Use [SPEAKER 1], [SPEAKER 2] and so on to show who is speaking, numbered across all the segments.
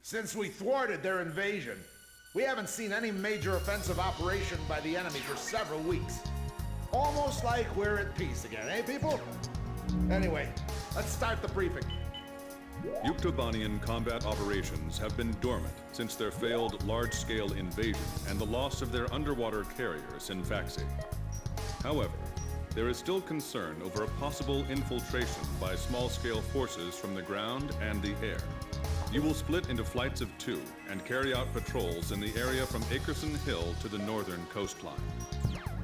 [SPEAKER 1] Since we thwarted their invasion, we haven't seen any major offensive operation by the enemy for several weeks. Almost like we're at peace again, eh, people? Anyway, let's start the briefing.
[SPEAKER 2] Yuktobanian combat operations have been dormant since their failed large-scale invasion and the loss of their underwater carrier, Sinfaxi. However, there is still concern over a possible infiltration by small-scale forces from the ground and the air. You will split into flights of 2 and carry out patrols in the area from Akerson Hill to the northern coastline.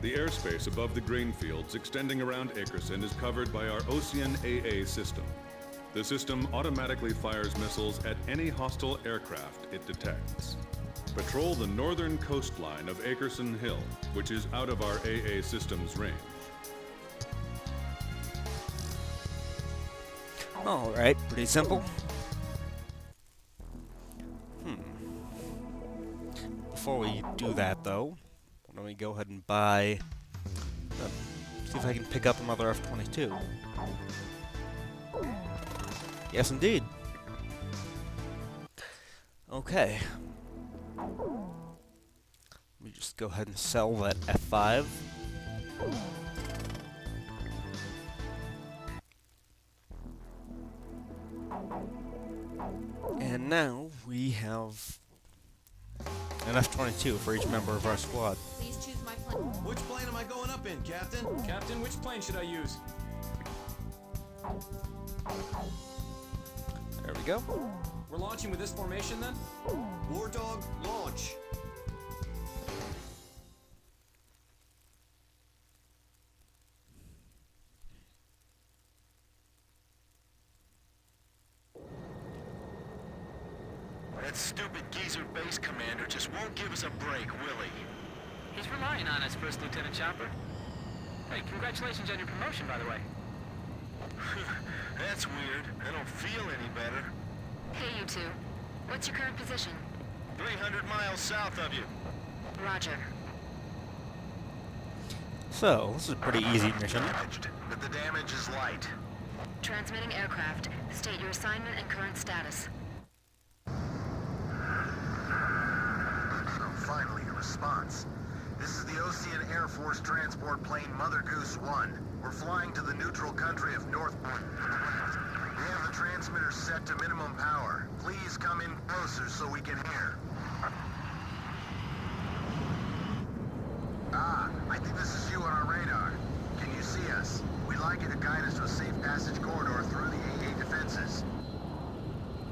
[SPEAKER 2] The airspace above the grain fields extending around Akerson is covered by our Ocean AA system. The system automatically fires missiles at any hostile aircraft it detects. Patrol the northern coastline of Akerson Hill, which is out of our AA system's range.
[SPEAKER 3] Alright, pretty simple. Before we do that, though, why don't we go ahead and buy... see if I can pick up another F-22. Yes, indeed. Okay. Let me just go ahead and sell that F5. And now we have an F-22 for each member of our squad.
[SPEAKER 4] Please choose my plane.
[SPEAKER 5] Which plane am I going up in, Captain?
[SPEAKER 6] Captain, which plane should I use?
[SPEAKER 3] There we go.
[SPEAKER 6] We're launching with this formation then?
[SPEAKER 5] War Dog, launch.
[SPEAKER 7] That stupid geezer base commander just won't give us a break, will he?
[SPEAKER 8] He's relying on us, First Lieutenant Chopper. Hey, congratulations on your promotion, by the way.
[SPEAKER 7] That's weird. I don't feel any better.
[SPEAKER 4] Hey, you two. What's your current position?
[SPEAKER 7] 300 miles south of you.
[SPEAKER 4] Roger.
[SPEAKER 3] So, this is a pretty easy mission.
[SPEAKER 7] Damaged, but the damage is light.
[SPEAKER 4] Transmitting aircraft. State your assignment and current status.
[SPEAKER 7] Finally, a response. This is the Ocean Air Force transport plane Mother Goose 1. We're flying to the neutral country of North... We have the transmitter set to minimum power. Please come in closer so we can hear. Ah, I think this is you on our radar. Can you see us? We'd like you to guide us to a safe passage corridor through the AA defenses.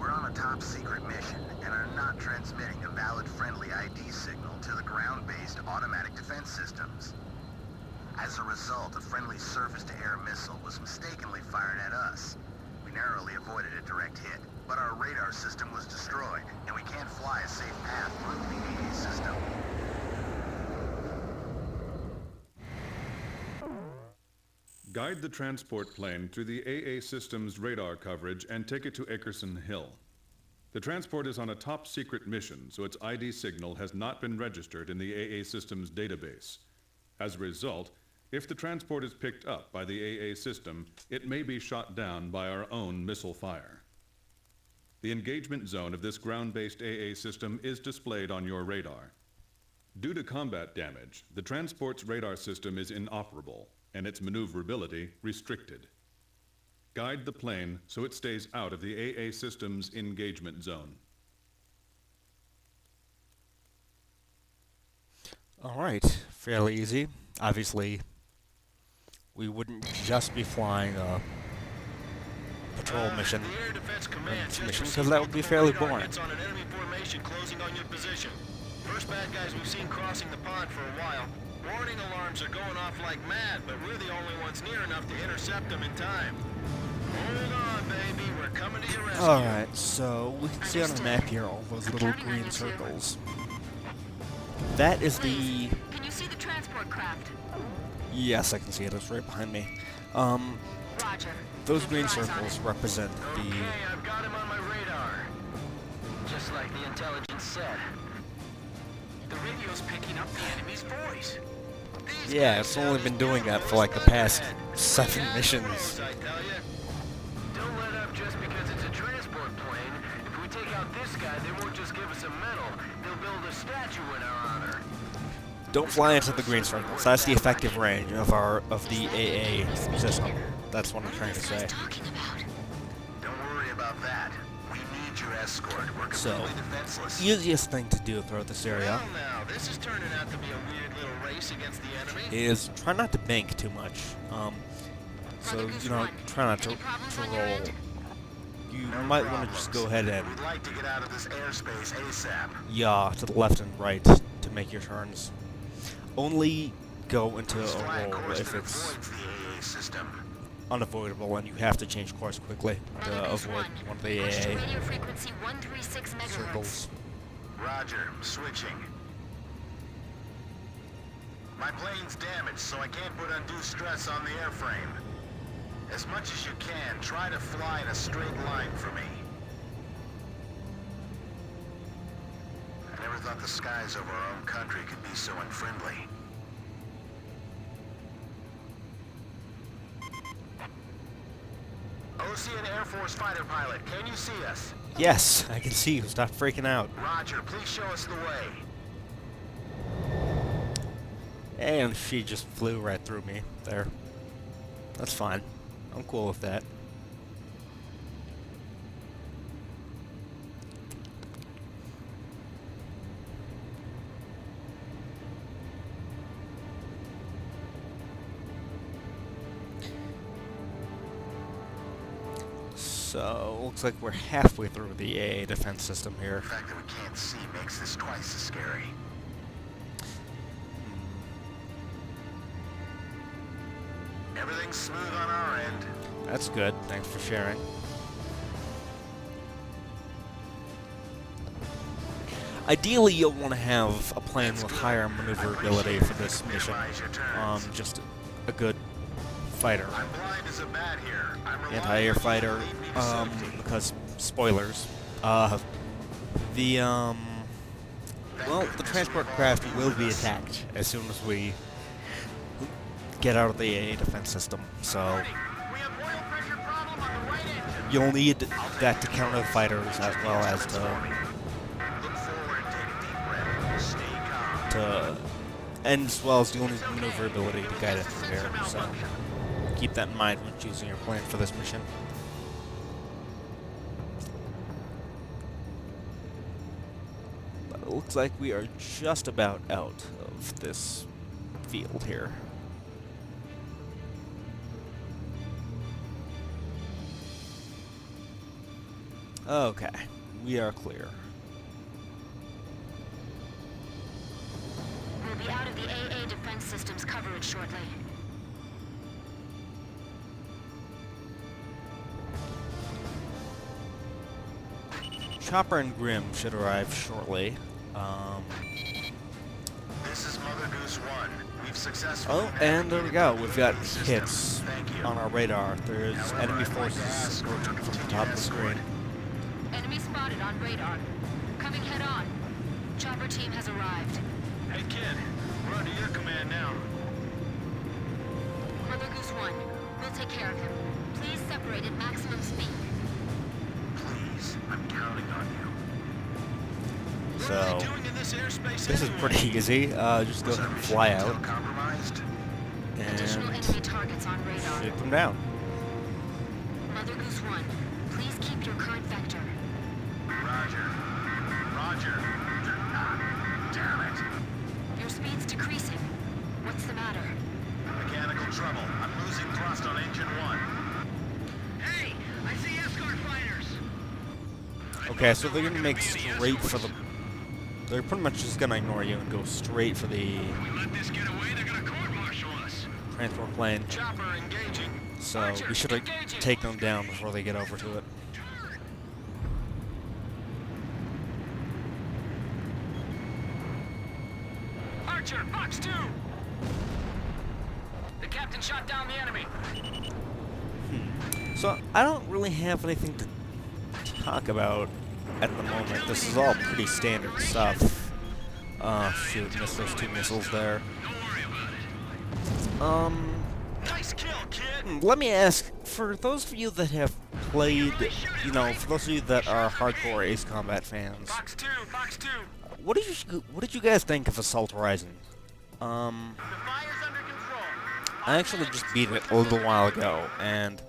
[SPEAKER 7] We're on a top-secret mission and are not transmitting a valid friendly ID signal to the ground-based automatic defense systems. As a result, a friendly surface-to-air missile was mistakenly fired at us. We narrowly avoided a direct hit, but our radar system was destroyed, and we can't fly a safe path through the AA system.
[SPEAKER 2] Guide the transport plane through the AA system's radar coverage and take it to Akerson Hill. The transport is on a top-secret mission, so its ID signal has not been registered in the AA system's database. As a result, if the transport is picked up by the AA system, it may be shot down by our own missile fire. The engagement zone of this ground-based AA system is displayed on your radar. Due to combat damage, the transport's radar system is inoperable, and its maneuverability restricted. Guide the plane so it stays out of the AA system's engagement zone.
[SPEAKER 3] Alright, fairly easy. Obviously, we wouldn't just be flying a patrol mission,
[SPEAKER 7] The Air Defense Command just
[SPEAKER 3] because that would be fairly boring.
[SPEAKER 7] coordinates on an enemy formation closing on your position. First bad guys we've seen crossing the pond for a while. Warning alarms are going off like mad, but we're the only ones near enough to intercept them in time. Hold on, baby. We're coming to your rescue.
[SPEAKER 3] Alright, so we can see on the map here all those little green circles. That is the...
[SPEAKER 4] Can you see the transport craft?
[SPEAKER 3] Yes, I can see it. It's right behind me.
[SPEAKER 4] Roger.
[SPEAKER 3] Those green
[SPEAKER 4] Keep your eyes on
[SPEAKER 3] circles
[SPEAKER 4] it.
[SPEAKER 3] represent the...
[SPEAKER 7] Okay, I've got him on my radar.
[SPEAKER 8] Just like the intelligence said. The radio's picking up the enemy's voice.
[SPEAKER 7] These
[SPEAKER 3] Yeah,
[SPEAKER 7] guys
[SPEAKER 3] it's only
[SPEAKER 7] sound
[SPEAKER 3] been
[SPEAKER 7] as
[SPEAKER 3] doing
[SPEAKER 7] good
[SPEAKER 3] that
[SPEAKER 7] as
[SPEAKER 3] for like the past
[SPEAKER 7] Thunderhead.
[SPEAKER 3] 7
[SPEAKER 7] Gas
[SPEAKER 3] missions.
[SPEAKER 7] pros, I tell ya. Don't let up just because it's a transport plane. If we take out this
[SPEAKER 8] guy, they won't just give us a medal. They'll build a statue in our honor.
[SPEAKER 3] Don't fly into the green circles. That's the effective range of the AA system. That's what I'm trying to say.
[SPEAKER 7] Don't worry about that. We need your escort. We're
[SPEAKER 3] So,
[SPEAKER 7] completely defenseless.
[SPEAKER 3] easiest thing to do throughout this area
[SPEAKER 8] Well, now, this is turning out to be a weird little race against the enemy.
[SPEAKER 3] is try not to bank too much. So, you know, try not to roll. You might want to just go ahead and
[SPEAKER 7] We'd like to get out of this airspace ASAP.
[SPEAKER 3] yaw to the left and right to make your turns. Only go into
[SPEAKER 7] Please
[SPEAKER 3] a
[SPEAKER 7] fly a
[SPEAKER 3] roll
[SPEAKER 7] course
[SPEAKER 3] if
[SPEAKER 7] that
[SPEAKER 3] it's
[SPEAKER 7] avoids the AA system.
[SPEAKER 3] unavoidable and you have to change course quickly to avoid one of the AA
[SPEAKER 4] Radio frequency 136 megahertz.
[SPEAKER 3] circles.
[SPEAKER 7] Roger, switching. My plane's damaged, so I can't put undue stress on the airframe. As much as you can, try to fly in a straight line for me. I never thought the skies over our own country could be so unfriendly. Ocean Air Force fighter pilot, can you see us?
[SPEAKER 3] Yes, I can see you. Stop freaking out.
[SPEAKER 7] Roger, please show us the way.
[SPEAKER 3] And she just flew right through me there. That's fine. I'm cool with that. So, looks like we're halfway through the AA defense system here.
[SPEAKER 7] The fact that we can't see makes this twice as scary. Everything's smooth on our end.
[SPEAKER 3] That's good. Thanks for sharing. Ideally, you'll want to have a plane with higher maneuverability for this mission. Just a good fighter.
[SPEAKER 7] I'm blind as a bat here. I'm relying
[SPEAKER 3] Anti-air
[SPEAKER 7] on you to
[SPEAKER 3] fighter,
[SPEAKER 7] lead me to safety.
[SPEAKER 3] because, spoilers, well, the transport craft will be attacked as soon as we get out of the AA defense system, so
[SPEAKER 8] We have oil pressure problem on the right engine.
[SPEAKER 3] you'll need that to counter the fighters as well as
[SPEAKER 7] Look forward, take a deep breath. Stay calm.
[SPEAKER 3] and as well as you'll need maneuverability to guide it through there, so keep that in mind when choosing your plane for this mission. But it looks like we are just about out of this field here. Okay, we are clear.
[SPEAKER 4] We'll be out of the AA defense system's coverage shortly.
[SPEAKER 3] Chopper and Grim should arrive shortly.
[SPEAKER 7] This is Mother Goose 1. We've successfully
[SPEAKER 3] Oh, and there we go. We've got
[SPEAKER 7] navigated the
[SPEAKER 3] hits
[SPEAKER 7] system. Thank you.
[SPEAKER 3] on our radar. There's
[SPEAKER 7] However,
[SPEAKER 3] enemy
[SPEAKER 7] I'd like to
[SPEAKER 3] forces
[SPEAKER 7] ask for
[SPEAKER 3] approaching from the
[SPEAKER 7] continued
[SPEAKER 3] top of the
[SPEAKER 7] escort.
[SPEAKER 3] screen.
[SPEAKER 4] Enemy spotted on radar. Coming head on. Chopper team has arrived.
[SPEAKER 7] Hey kid, we're under your command now.
[SPEAKER 4] Mother Goose 1, we'll take care of him. Please separate at maximum speed.
[SPEAKER 7] Please, I'm counting on you.
[SPEAKER 3] So,
[SPEAKER 7] Doing in this airspace
[SPEAKER 3] this is
[SPEAKER 7] anyway?
[SPEAKER 3] pretty easy. Just go
[SPEAKER 7] Was
[SPEAKER 3] ahead
[SPEAKER 7] our
[SPEAKER 3] and
[SPEAKER 7] mission
[SPEAKER 3] fly
[SPEAKER 7] intel
[SPEAKER 3] out
[SPEAKER 7] compromised?
[SPEAKER 4] Additional
[SPEAKER 3] and
[SPEAKER 4] enemy targets on radar.
[SPEAKER 3] shoot them down.
[SPEAKER 4] Mother Goose 1, please keep your current vector.
[SPEAKER 7] Roger. Roger. Ah, damn it.
[SPEAKER 4] Your speed's decreasing. What's the matter?
[SPEAKER 7] Mechanical trouble. I'm losing thrust on engine 1.
[SPEAKER 8] Hey, I see escort fighters.
[SPEAKER 3] Okay, so they're gonna make straight for the... They're pretty much just gonna ignore you and go straight for the
[SPEAKER 8] We let this get away, they're gonna court-martial us.
[SPEAKER 3] transport plane.
[SPEAKER 7] Chopper engaging.
[SPEAKER 3] So we should take them down before they get over to it.
[SPEAKER 8] Archer, Fox 2. The captain shot down the enemy.
[SPEAKER 3] So I don't really have anything to talk about at the moment. This is all pretty standard stuff. Shoot, missed those two missiles there.
[SPEAKER 8] Don't worry about it.
[SPEAKER 7] Nice kill.
[SPEAKER 3] Let me ask, for those of you that have played, you know, for those of you that are hardcore Ace Combat fans,
[SPEAKER 8] Fox 2, Fox 2.
[SPEAKER 3] what did you guys think of Assault Horizon?
[SPEAKER 8] The fire's under control.
[SPEAKER 3] I actually just beat it a little while ago, and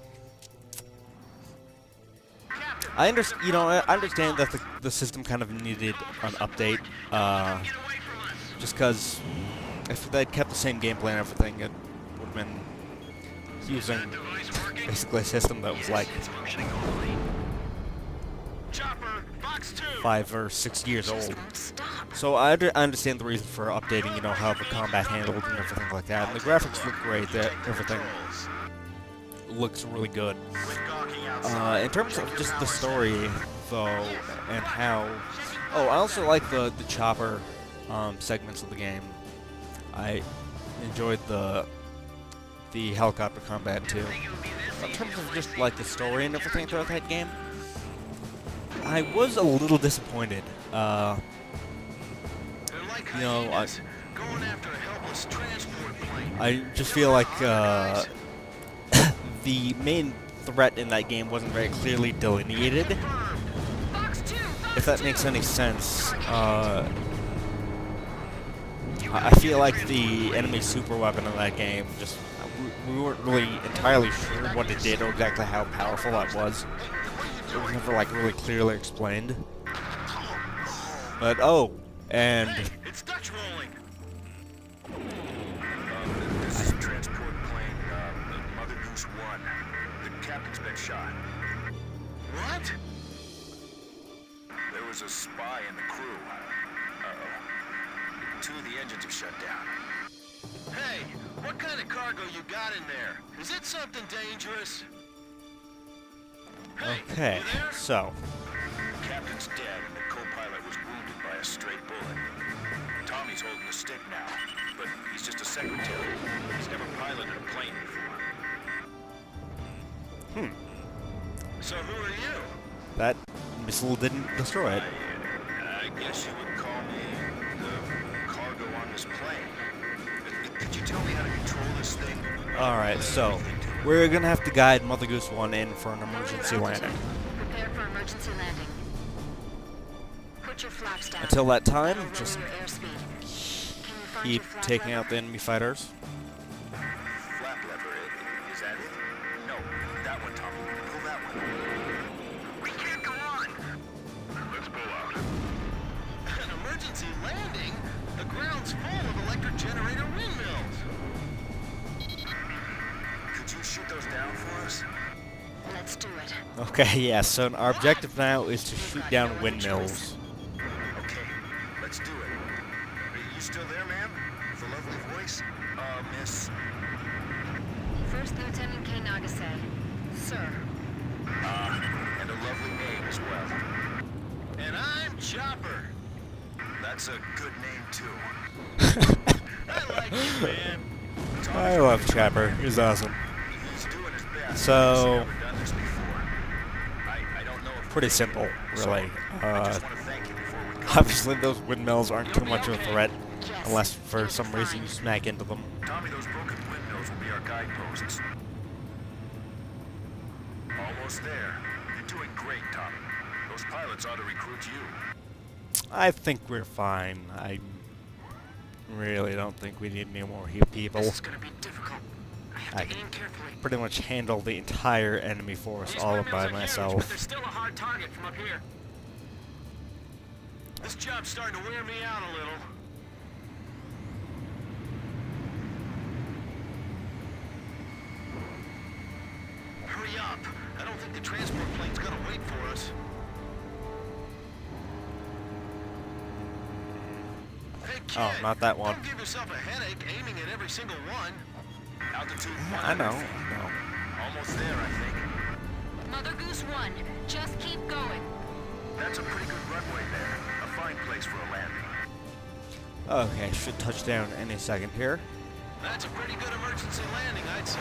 [SPEAKER 3] I understand that the system kind of needed an update, just because if they'd kept the same gameplay and everything, it would have been using basically a system that was like
[SPEAKER 8] Chopper, Fox 2.
[SPEAKER 3] 5 or 6 years old.
[SPEAKER 4] Won't stop.
[SPEAKER 3] So I understand the reason for updating, you know, how the combat handled and everything like that. And the graphics look great, everything looks really good. In terms of just the story, though, and how... Oh, I also like the chopper segments of the game. I enjoyed the helicopter combat, too. In terms of just, like, the story and everything throughout that game, I was a little disappointed. You know, I just feel like the main threat in that game wasn't very clearly delineated. If that makes any sense. I feel like the enemy super weapon in that game just we weren't really entirely sure what it did or exactly how powerful that was. It was never like really clearly explained. But oh, and
[SPEAKER 8] It's Dutch rolling.
[SPEAKER 7] This is a transport plane, Mother Goose 1. The captain's been shot.
[SPEAKER 8] What?
[SPEAKER 7] There was a spy in the crew. Uh-oh. 2 of the engines have shut down.
[SPEAKER 8] Hey, what kind of cargo you got in there? Is it something dangerous? Hey,
[SPEAKER 3] okay,
[SPEAKER 8] you there?
[SPEAKER 3] so
[SPEAKER 7] The captain's dead and the co-pilot was wounded by a stray bullet. Tommy's holding the stick now, but he's just a secretary. He's never piloted a plane before.
[SPEAKER 8] So who are you?
[SPEAKER 3] that missile didn't destroy it.
[SPEAKER 7] I guess you would call me the cargo on this plane. Could you tell me how to control this thing?
[SPEAKER 3] Alright, so we're gonna have to guide Mother Goose 1 in for an emergency landing.
[SPEAKER 4] Prepare for emergency landing. Put your flaps down.
[SPEAKER 3] Until that time,
[SPEAKER 4] That'll
[SPEAKER 3] just
[SPEAKER 4] lower your airspeed. Can you find
[SPEAKER 3] keep
[SPEAKER 4] your flap
[SPEAKER 3] taking
[SPEAKER 4] lever?
[SPEAKER 3] out the enemy fighters.
[SPEAKER 7] Flap lever, is that it? No, that one, Tommy. Pull that one. We can't go on. Let's pull out.
[SPEAKER 8] An emergency landing? The ground's full of electric generator windmills.
[SPEAKER 7] Could you shoot those down for us?
[SPEAKER 4] Let's do it.
[SPEAKER 3] Okay, yeah, so our objective now is to shoot down windmills.
[SPEAKER 7] Okay, let's do it. Are you still there, ma'am? With a lovely voice? Miss...
[SPEAKER 4] First Lieutenant K. Nagase. Sir.
[SPEAKER 7] and a lovely name as well.
[SPEAKER 8] And I'm Chopper.
[SPEAKER 7] That's a good name, too.
[SPEAKER 8] I like you, man.
[SPEAKER 3] I love Chopper, he's awesome.
[SPEAKER 7] He's doing his best.
[SPEAKER 3] So,
[SPEAKER 7] He's never done this before. I don't know if...
[SPEAKER 3] pretty simple, really.
[SPEAKER 7] I just want to thank you before we go.
[SPEAKER 3] Obviously those windmills aren't too much of a threat, unless for some reason you smack into them.
[SPEAKER 7] Tommy, those broken windmills will be our guideposts. Almost there. You're doing great, Tommy. Those pilots ought to recruit you.
[SPEAKER 3] I think we're fine. I really don't think we need any more people.
[SPEAKER 8] This is gonna be difficult. I have
[SPEAKER 3] I
[SPEAKER 8] to aim carefully.
[SPEAKER 3] pretty much handle the entire enemy force
[SPEAKER 8] These
[SPEAKER 3] all
[SPEAKER 8] windmills
[SPEAKER 3] by
[SPEAKER 8] are huge, but
[SPEAKER 3] myself.
[SPEAKER 8] they're still a hard target from up here. This job's starting to wear me out a little. Hurry up. I don't think the transport plane's gonna wait for us. Hey, kid,
[SPEAKER 3] Oh, not that one.
[SPEAKER 8] Don't give yourself a headache aiming at every single one.
[SPEAKER 7] Altitude
[SPEAKER 3] I
[SPEAKER 7] 100
[SPEAKER 3] know,
[SPEAKER 7] feet.
[SPEAKER 3] I know.
[SPEAKER 7] Almost there, I think.
[SPEAKER 4] Mother Goose 1. Just keep going.
[SPEAKER 7] That's a pretty good runway there. A fine place for a landing.
[SPEAKER 3] Okay, should touch down any second here.
[SPEAKER 8] That's a pretty good emergency landing, I'd say.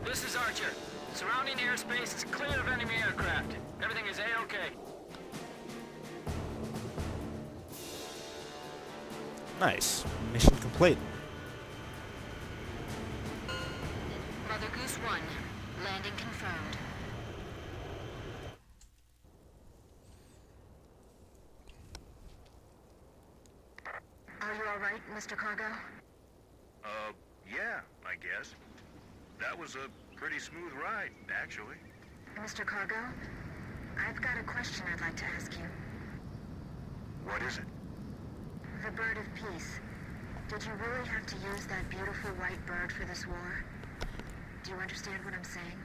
[SPEAKER 8] This is Archer. Surrounding airspace is clear of enemy aircraft. Everything is A-OK.
[SPEAKER 3] Nice. Mission complete.
[SPEAKER 4] Mother Goose 1, landing confirmed. Are you alright, Mr. Cargo?
[SPEAKER 7] Yeah, I guess. That was a pretty smooth ride, actually.
[SPEAKER 4] Mr. Cargo, I've got a question I'd like to ask you.
[SPEAKER 7] What is it?
[SPEAKER 4] The Bird of Peace. Did you really have to use that beautiful white bird for this war? Do you understand what I'm saying?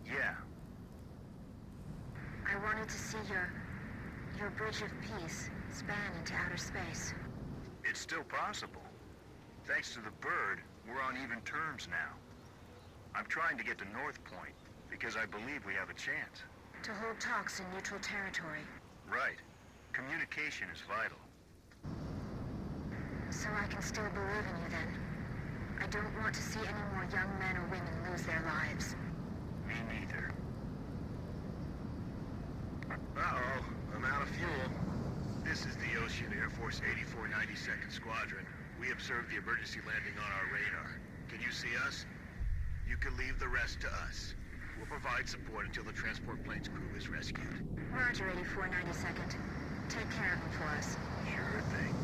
[SPEAKER 7] Yeah.
[SPEAKER 4] I wanted to see your Bridge of Peace span into outer space.
[SPEAKER 7] It's still possible. Thanks to the bird, we're on even terms now. I'm trying to get to North Point, because I believe we have a chance.
[SPEAKER 4] To hold talks in neutral territory.
[SPEAKER 7] Right. Communication is vital.
[SPEAKER 4] So I can still believe in you then. I don't want to see any more young men or women lose their lives.
[SPEAKER 7] Me neither. Uh-oh, I'm out of fuel. This is the Ocean Air Force 8492nd Squadron. We observed the emergency landing on our radar. Can you see us? You can leave the rest to us. We'll provide support until the transport plane's crew is rescued.
[SPEAKER 4] Roger, 8492nd. Take care of him for us.
[SPEAKER 7] Sure thing.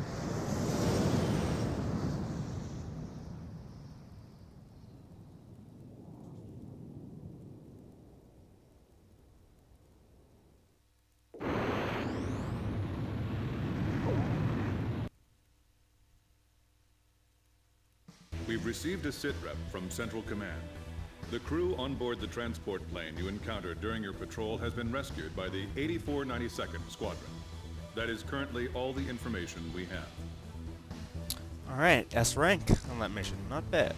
[SPEAKER 2] We've received a sitrep from Central Command. The crew on board the transport plane you encountered during your patrol has been rescued by the 8492nd Squadron. That is currently all the information we have.
[SPEAKER 3] Alright, S rank on that mission. Not bad.